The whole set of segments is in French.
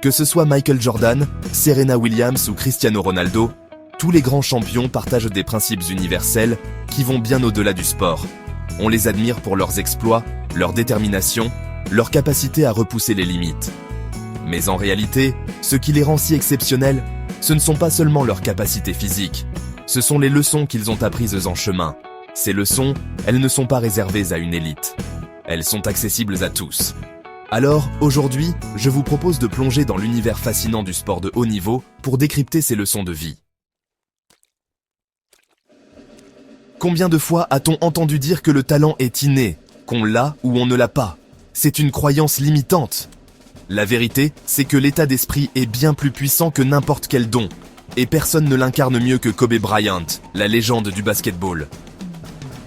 Que ce soit Michael Jordan, Serena Williams ou Cristiano Ronaldo, tous les grands champions partagent des principes universels qui vont bien au-delà du sport. On les admire pour leurs exploits, leur détermination, leur capacité à repousser les limites. Mais en réalité, ce qui les rend si exceptionnels, ce ne sont pas seulement leurs capacités physiques, ce sont les leçons qu'ils ont apprises en chemin. Ces leçons, elles ne sont pas réservées à une élite. Elles sont accessibles à tous. Alors, aujourd'hui, je vous propose de plonger dans l'univers fascinant du sport de haut niveau pour décrypter ces leçons de vie. Combien de fois a-t-on entendu dire que le talent est inné, qu'on l'a ou on ne l'a pas? C'est une croyance limitante. La vérité, c'est que l'état d'esprit est bien plus puissant que n'importe quel don. Et personne ne l'incarne mieux que Kobe Bryant, la légende du basketball.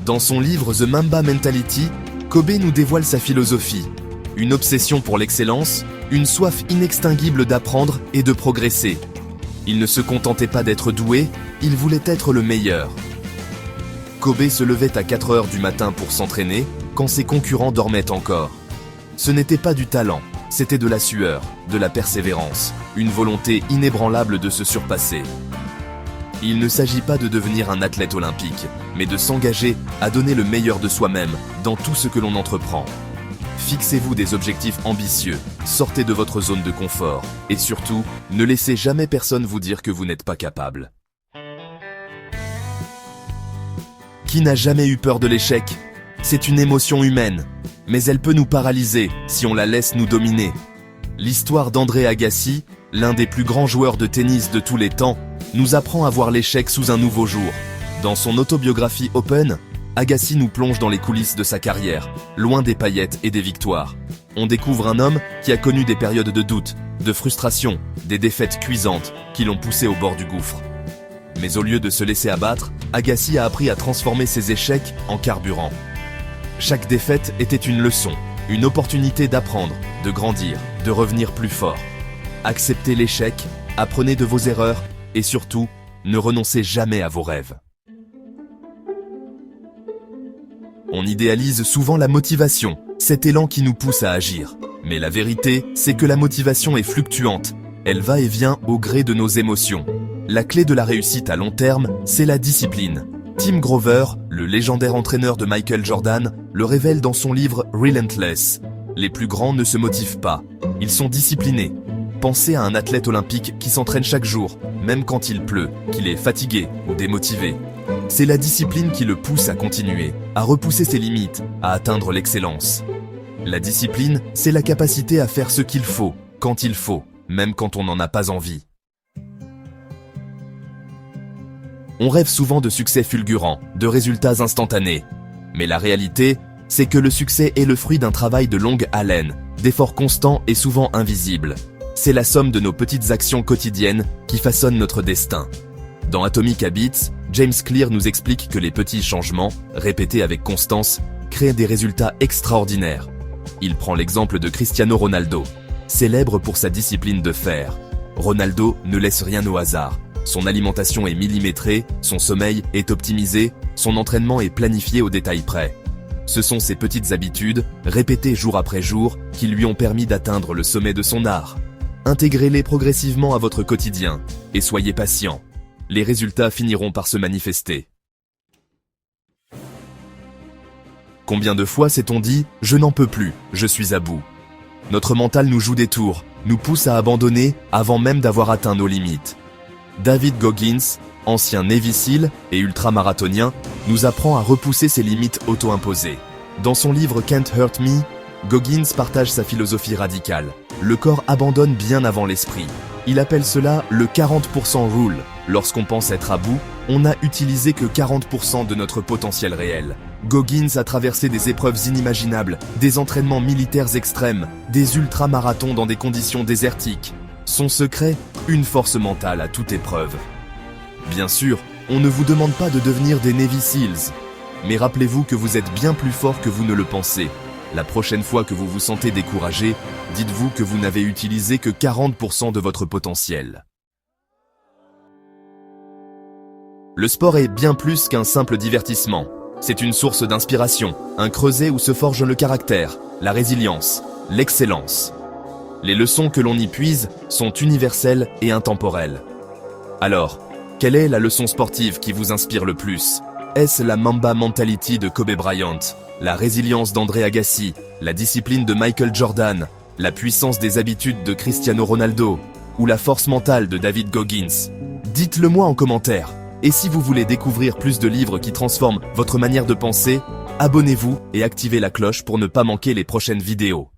Dans son livre The Mamba Mentality, Kobe nous dévoile sa philosophie. Une obsession pour l'excellence, une soif inextinguible d'apprendre et de progresser. Il ne se contentait pas d'être doué, il voulait être le meilleur. Kobe se levait à 4 heures du matin pour s'entraîner, quand ses concurrents dormaient encore. Ce n'était pas du talent, c'était de la sueur, de la persévérance, une volonté inébranlable de se surpasser. Il ne s'agit pas de devenir un athlète olympique, mais de s'engager à donner le meilleur de soi-même dans tout ce que l'on entreprend. Fixez-vous des objectifs ambitieux, sortez de votre zone de confort, et surtout, ne laissez jamais personne vous dire que vous n'êtes pas capable. Qui n'a jamais eu peur de l'échec? C'est une émotion humaine, mais elle peut nous paralyser si on la laisse nous dominer. L'histoire d'André Agassi, l'un des plus grands joueurs de tennis de tous les temps, nous apprend à voir l'échec sous un nouveau jour. Dans son autobiographie Open, Agassi nous plonge dans les coulisses de sa carrière, loin des paillettes et des victoires. On découvre un homme qui a connu des périodes de doute, de frustration, des défaites cuisantes qui l'ont poussé au bord du gouffre. Mais au lieu de se laisser abattre, Agassi a appris à transformer ses échecs en carburant. Chaque défaite était une leçon, une opportunité d'apprendre, de grandir, de revenir plus fort. Acceptez l'échec, apprenez de vos erreurs et surtout, ne renoncez jamais à vos rêves. On idéalise souvent la motivation, cet élan qui nous pousse à agir. Mais la vérité, c'est que la motivation est fluctuante. Elle va et vient au gré de nos émotions. La clé de la réussite à long terme, c'est la discipline. Tim Grover, le légendaire entraîneur de Michael Jordan, le révèle dans son livre Relentless. Les plus grands ne se motivent pas, ils sont disciplinés. Pensez à un athlète olympique qui s'entraîne chaque jour, même quand il pleut, qu'il est fatigué ou démotivé. C'est la discipline qui le pousse à continuer, à repousser ses limites, à atteindre l'excellence. La discipline, c'est la capacité à faire ce qu'il faut, quand il faut, même quand on n'en a pas envie. On rêve souvent de succès fulgurants, de résultats instantanés. Mais la réalité, c'est que le succès est le fruit d'un travail de longue haleine, d'efforts constants et souvent invisibles. C'est la somme de nos petites actions quotidiennes qui façonnent notre destin. Dans Atomic Habits, James Clear nous explique que les petits changements, répétés avec constance, créent des résultats extraordinaires. Il prend l'exemple de Cristiano Ronaldo, célèbre pour sa discipline de fer. Ronaldo ne laisse rien au hasard. Son alimentation est millimétrée, son sommeil est optimisé, son entraînement est planifié au détail près. Ce sont ces petites habitudes, répétées jour après jour, qui lui ont permis d'atteindre le sommet de son art. Intégrez-les progressivement à votre quotidien, et soyez patient. Les résultats finiront par se manifester. Combien de fois s'est-on dit « Je n'en peux plus, je suis à bout ». Notre mental nous joue des tours, nous pousse à abandonner avant même d'avoir atteint nos limites. David Goggins, ancien Navy SEAL et ultramarathonien, nous apprend à repousser ses limites auto-imposées. Dans son livre Can't Hurt Me, Goggins partage sa philosophie radicale. Le corps abandonne bien avant l'esprit. Il appelle cela le 40% rule. Lorsqu'on pense être à bout, on n'a utilisé que 40% de notre potentiel réel. Goggins a traversé des épreuves inimaginables, des entraînements militaires extrêmes, des ultramarathons dans des conditions désertiques. Son secret, une force mentale à toute épreuve. Bien sûr, on ne vous demande pas de devenir des Navy SEALs, mais rappelez-vous que vous êtes bien plus fort que vous ne le pensez. La prochaine fois que vous vous sentez découragé, dites-vous que vous n'avez utilisé que 40% de votre potentiel. Le sport est bien plus qu'un simple divertissement. C'est une source d'inspiration, un creuset où se forge le caractère, la résilience, l'excellence. Les leçons que l'on y puise sont universelles et intemporelles. Alors, quelle est la leçon sportive qui vous inspire le plus? Est-ce la Mamba Mentality de Kobe Bryant, la résilience d'André Agassi, la discipline de Michael Jordan, la puissance des habitudes de Cristiano Ronaldo ou la force mentale de David Goggins? Dites-le moi en commentaire. Et si vous voulez découvrir plus de livres qui transforment votre manière de penser, abonnez-vous et activez la cloche pour ne pas manquer les prochaines vidéos.